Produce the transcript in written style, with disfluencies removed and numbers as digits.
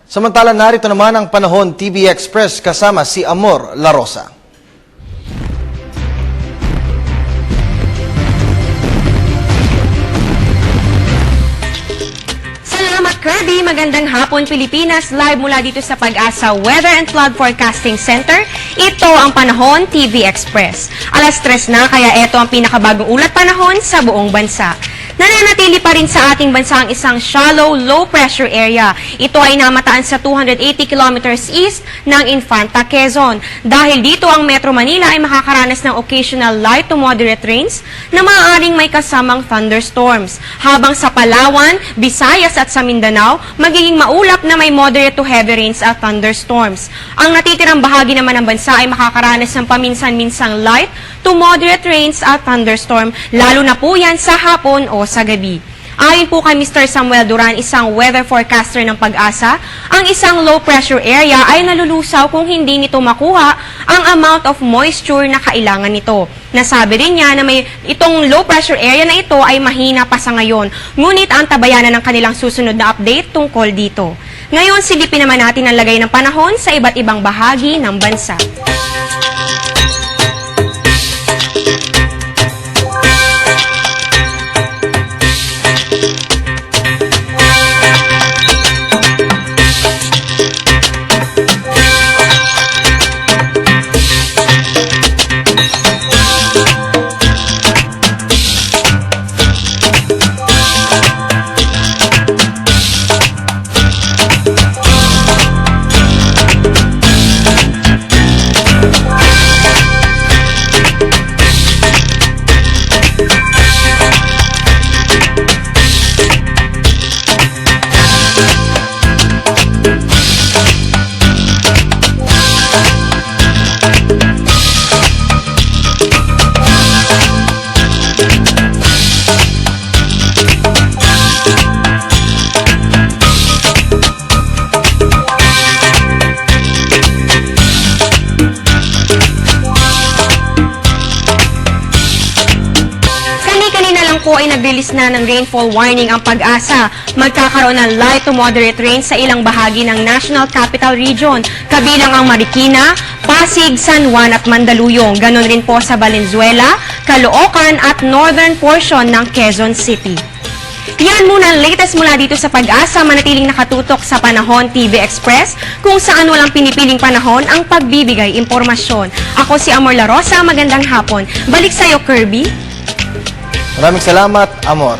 Samantala, narito naman ang Panahon TV Express kasama si Amor La Rosa. Salamat, Kirby. Magandang hapon, Pilipinas. Live mula dito sa Pag-asa Weather and Flood Forecasting Center. Ito ang Panahon TV Express. Alas 3 na, kaya ito ang pinakabagong ulat panahon sa buong bansa. Nananatili pa rin sa ating bansa ang isang shallow, low-pressure area. Ito ay namataan sa 280 kilometers east ng Infanta, Quezon. Dahil dito ang Metro Manila ay makakaranas ng occasional light to moderate rains na maaaring may kasamang thunderstorms. Habang sa Palawan, Visayas at sa Mindanao, magiging maulap na may moderate to heavy rains at thunderstorms. Ang natitirang bahagi naman ng bansa ay makakaranas ng paminsan-minsang light to moderate rains at thunderstorm, lalo na po yan sa hapon o sa gabi. Ayon po kay Mr. Samuel Duran, isang weather forecaster ng Pag-asa, ang isang low-pressure area ay nalulusaw kung hindi nito makuha ang amount of moisture na kailangan nito. Nasabi rin niya na itong low-pressure area na ito ay mahina pa sa ngayon, ngunit ang tabayanan ng kanilang susunod na update tungkol dito. Ngayon, silipin naman natin ang lagay ng panahon sa iba't ibang bahagi ng bansa. Po ay nag-release na ng rainfall warning ang Pag-asa. Magkakaroon ng light to moderate rains sa ilang bahagi ng National Capital Region, kabilang ang Marikina, Pasig, San Juan at Mandaluyong. Ganon rin po sa Valenzuela, Caloocan at northern portion ng Quezon City. Yan muna ang latest mula dito sa Pag-asa. Manatiling nakatutok sa Panahon TV Express, kung saan walang pinipiling panahon ang pagbibigay impormasyon. Ako si Amor La Rosa, magandang hapon. Balik sa'yo, Kirby. Maraming salamat, Amor.